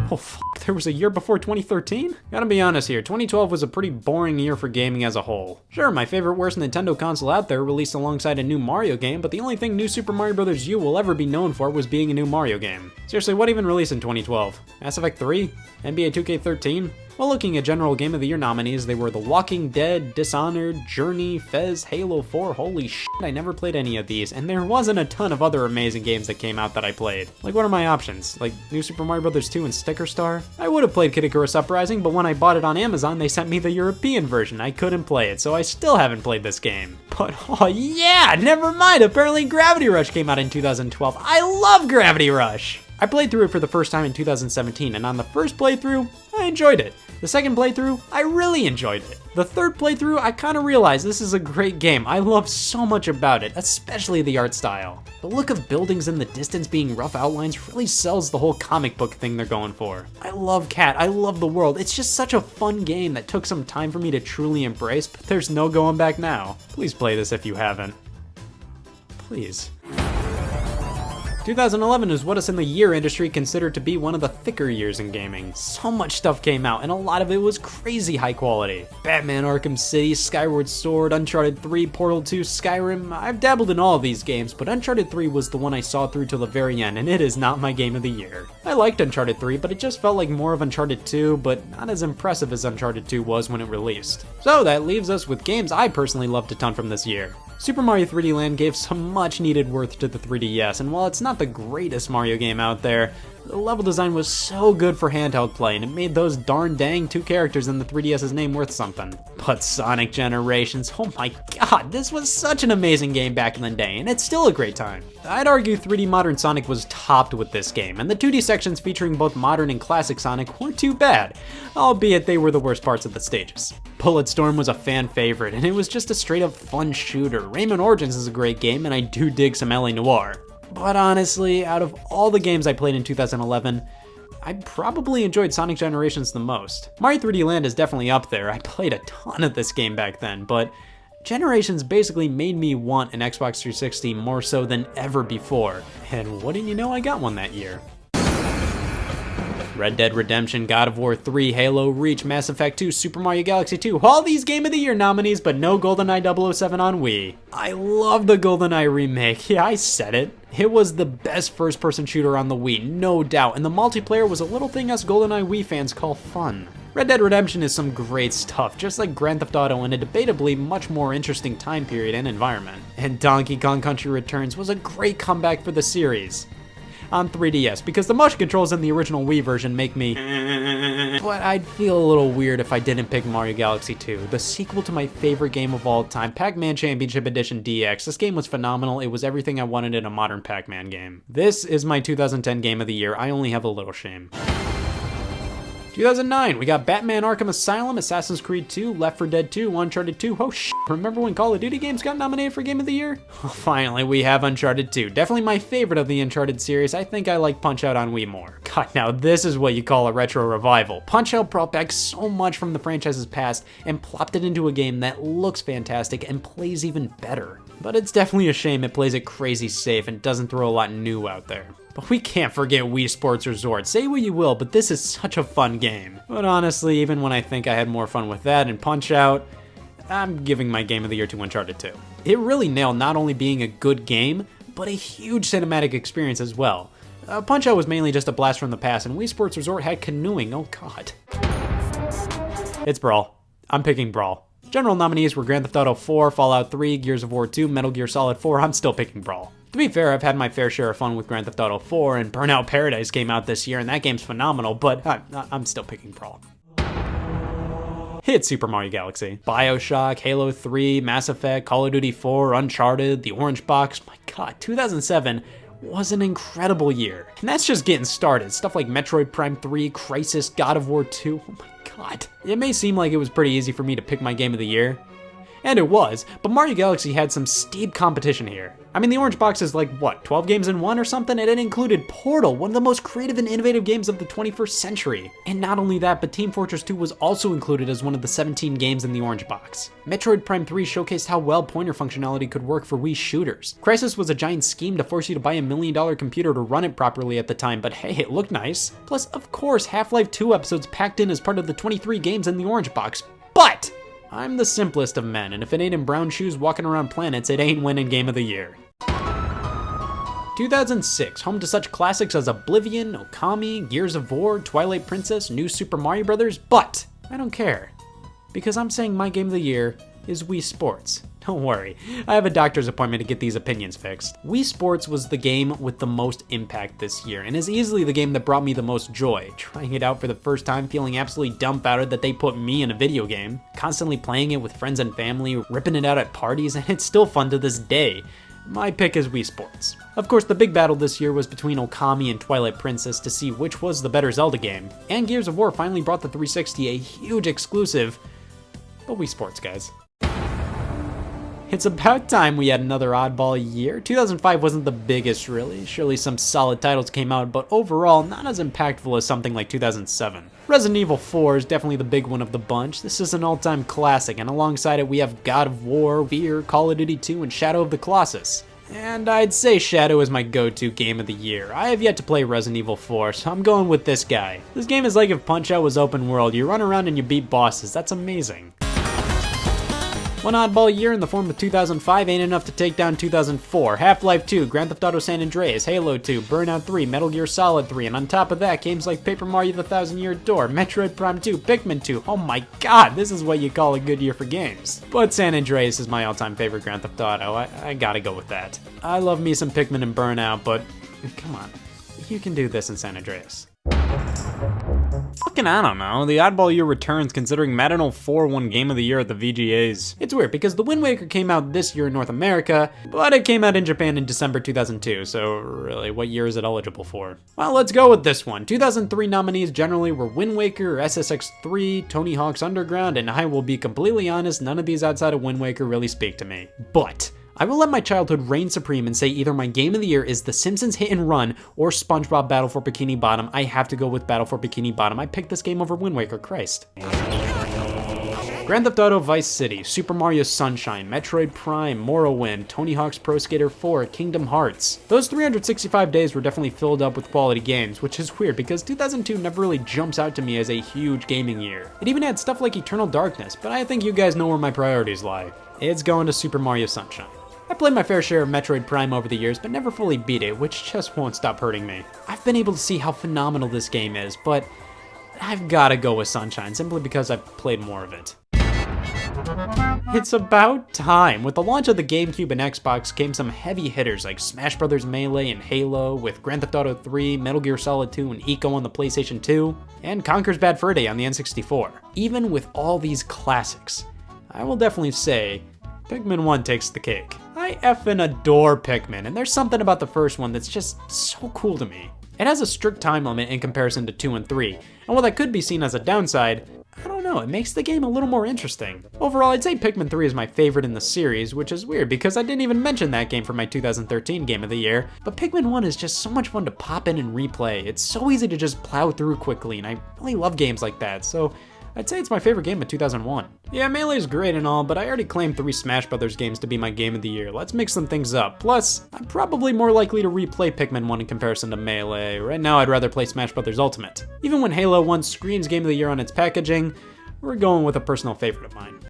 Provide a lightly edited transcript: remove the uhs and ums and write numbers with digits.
Oh fuck, there was a year before 2013? Gotta be honest here, 2012 was a pretty boring year for gaming as a whole. Sure, my favorite worst Nintendo console out there released alongside a new Mario game, but the only thing New Super Mario Bros. U will ever be known for was being a new Mario game. Seriously, what even released in 2012? Mass Effect 3? NBA 2K13? While looking at general Game of the Year nominees, they were The Walking Dead, Dishonored, Journey, Fez, Halo 4, holy shit, I never played any of these, and there wasn't a ton of other amazing games that came out that I played. Like, what are my options? Like, New Super Mario Bros. 2 and Sticker Star? I would have played Kid Icarus Uprising, but when I bought it on Amazon, they sent me the European version. I couldn't play it, so I still haven't played this game. But, oh yeah, never mind, apparently Gravity Rush came out in 2012. I love Gravity Rush! I played through it for the first time in 2017, and on the first playthrough, I enjoyed it. The second playthrough, I really enjoyed it. The third playthrough, I kind of realized this is a great game. I love so much about it, especially the art style. The look of buildings in the distance being rough outlines really sells the whole comic book thing they're going for. I love Cat, I love the world. It's just such a fun game that took some time for me to truly embrace, but there's no going back now. Please play this if you haven't. Please. 2011 is what us in the year industry consider to be one of the thicker years in gaming. So much stuff came out, and a lot of it was crazy high quality. Batman Arkham City, Skyward Sword, Uncharted 3, Portal 2, Skyrim. I've dabbled in all of these games, but Uncharted 3 was the one I saw through till the very end, and it is not my game of the year. I liked Uncharted 3, but it just felt like more of Uncharted 2, but not as impressive as Uncharted 2 was when it released. So that leaves us with games I personally loved a ton from this year. Super Mario 3D Land gave some much needed worth to the 3DS, and while it's not the greatest Mario game out there, the level design was so good for handheld play, and it made those darn dang two characters in the 3DS's name worth something. But Sonic Generations, oh my god, this was such an amazing game back in the day, and it's still a great time. I'd argue 3D Modern Sonic was topped with this game, and the 2D sections featuring both modern and classic Sonic weren't too bad, albeit they were the worst parts of the stages. Bulletstorm was a fan favorite, and it was just a straight up fun shooter. Rayman Origins is a great game, and I do dig some LA Noire. But honestly, out of all the games I played in 2011, I probably enjoyed Sonic Generations the most. Mario 3D Land is definitely up there. I played a ton of this game back then, but Generations basically made me want an Xbox 360 more so than ever before. And wouldn't you know, I got one that year. Red Dead Redemption, God of War 3, Halo, Reach, Mass Effect 2, Super Mario Galaxy 2, all these Game of the Year nominees, but no GoldenEye 007 on Wii. I love the GoldenEye remake, yeah, I said it. It was the best first-person shooter on the Wii, no doubt, and the multiplayer was a little thing us GoldenEye Wii fans call fun. Red Dead Redemption is some great stuff, just like Grand Theft Auto in a debatably much more interesting time period and environment. And Donkey Kong Country Returns was a great comeback for the series. On 3DS, because the motion controls in the original Wii version make me but I'd feel a little weird if I didn't pick Mario Galaxy 2, the sequel to my favorite game of all time, Pac-Man Championship Edition DX. This game was phenomenal, it was everything I wanted in a modern Pac-Man game. This is my 2010 Game of the Year, I only have a little shame. 2009, we got Batman Arkham Asylum, Assassin's Creed 2, Left 4 Dead 2, Uncharted 2, oh shit, remember when Call of Duty games got nominated for Game of the Year? Well, finally, we have Uncharted 2, definitely my favorite of the Uncharted series. I think I like Punch-Out on Wii more. God, now this is what you call a retro revival. Punch-Out brought back so much from the franchise's past and plopped it into a game that looks fantastic and plays even better. But it's definitely a shame it plays it crazy safe and doesn't throw a lot new out there. But we can't forget Wii Sports Resort. Say what you will, but this is such a fun game. But honestly, even when I think I had more fun with that and Punch-Out, I'm giving my Game of the Year to Uncharted 2. It really nailed not only being a good game, but a huge cinematic experience as well. Punch-Out was mainly just a blast from the past, and Wii Sports Resort had canoeing, oh god. It's Brawl. I'm picking Brawl. General nominees were Grand Theft Auto 4, Fallout 3, Gears of War 2, Metal Gear Solid 4, I'm still picking Brawl. To be fair, I've had my fair share of fun with Grand Theft Auto 4, and Burnout Paradise came out this year, and that game's phenomenal, but I'm still picking Brawl. Hit Super Mario Galaxy. BioShock, Halo 3, Mass Effect, Call of Duty 4, Uncharted, The Orange Box, my god, 2007 was an incredible year. And that's just getting started. Stuff like Metroid Prime 3, Crysis, God of War 2, oh my god. It may seem like it was pretty easy for me to pick my Game of the Year, And it was, but Mario Galaxy had some steep competition here. I mean, the orange box is like, what, 12 games in one or something? And it included Portal, one of the most creative and innovative games of the 21st century. And not only that, but Team Fortress 2 was also included as one of the 17 games in the orange box. Metroid Prime 3 showcased how well pointer functionality could work for Wii shooters. Crysis was a giant scheme to force you to buy a $1 million computer to run it properly at the time, but hey, it looked nice. Plus, of course, Half-Life 2 episodes packed in as part of the 23 games in the orange box. But I'm the simplest of men, and if it ain't in brown shoes walking around planets, it ain't winning Game of the Year. 2006, home to such classics as Oblivion, Okami, Gears of War, Twilight Princess, New Super Mario Bros., but I don't care, because I'm saying my game of the year is Wii Sports. Don't worry, I have a doctor's appointment to get these opinions fixed. Wii Sports was the game with the most impact this year, and is easily the game that brought me the most joy. Trying it out for the first time, feeling absolutely dumbfounded that they put me in a video game, constantly playing it with friends and family, ripping it out at parties, and it's still fun to this day. My pick is Wii Sports. Of course, the big battle this year was between Okami and Twilight Princess to see which was the better Zelda game, and Gears of War finally brought the 360 a huge exclusive, but Wii Sports, guys. It's about time we had another oddball year. 2005 wasn't the biggest, really. Surely some solid titles came out, but overall, not as impactful as something like 2007. Resident Evil 4 is definitely the big one of the bunch. This is an all-time classic, and alongside it we have God of War, Fear, Call of Duty 2, and Shadow of the Colossus. And I'd say Shadow is my go-to game of the year. I have yet to play Resident Evil 4, so I'm going with this guy. This game is like if Punch-Out was open world. You run around and you beat bosses. That's amazing. One oddball year in the form of 2005 ain't enough to take down 2004. Half-Life 2, Grand Theft Auto San Andreas, Halo 2, Burnout 3, Metal Gear Solid 3, and on top of that, games like Paper Mario the Thousand Year Door, Metroid Prime 2, Pikmin 2. Oh my god, this is what you call a good year for games. But San Andreas is my all-time favorite Grand Theft Auto. I gotta go with that. I love me some Pikmin and Burnout, but come on, you can do this in San Andreas. Fucking I don't know, the oddball year returns considering Madden 04 won Game of the Year at the VGAs. It's weird because The Wind Waker came out this year in North America, but it came out in Japan in December 2002, so really, what year is it eligible for? Well, let's go with this one. 2003 nominees generally were Wind Waker, SSX3, Tony Hawk's Underground, and I will be completely honest, none of these outside of Wind Waker really speak to me. But I will let my childhood reign supreme and say either my game of the year is The Simpsons Hit and Run or SpongeBob Battle for Bikini Bottom. I have to go with Battle for Bikini Bottom. I picked this game over Wind Waker, Christ. Grand Theft Auto Vice City, Super Mario Sunshine, Metroid Prime, Morrowind, Tony Hawk's Pro Skater 4, Kingdom Hearts. Those 365 days were definitely filled up with quality games, which is weird because 2002 never really jumps out to me as a huge gaming year. It even had stuff like Eternal Darkness, but I think you guys know where my priorities lie. It's going to Super Mario Sunshine. I played my fair share of Metroid Prime over the years, but never fully beat it, which just won't stop hurting me. I've been able to see how phenomenal this game is, but I've gotta go with Sunshine, simply because I've played more of it. It's about time. With the launch of the GameCube and Xbox came some heavy hitters like Smash Bros. Melee and Halo, with Grand Theft Auto 3, Metal Gear Solid 2, and Ico on the PlayStation 2, and Conker's Bad Fur Day on the N64. Even with all these classics, I will definitely say Pikmin 1 takes the cake. I effing adore Pikmin, and there's something about the first one that's just so cool to me. It has a strict time limit in comparison to 2 and 3, and while that could be seen as a downside, I don't know, it makes the game a little more interesting. Overall, I'd say Pikmin 3 is my favorite in the series, which is weird because I didn't even mention that game for my 2013 Game of the Year, but Pikmin 1 is just so much fun to pop in and replay. It's so easy to just plow through quickly, and I really love games like that, so I'd say it's my favorite game of 2001. Yeah, Melee is great and all, but I already claimed 3 Smash Bros. Games to be my game of the year. Let's mix some things up. Plus, I'm probably more likely to replay Pikmin 1 in comparison to Melee. Right now, I'd rather play Smash Bros. Ultimate. Even when Halo 1 screams game of the year on its packaging, we're going with a personal favorite of mine.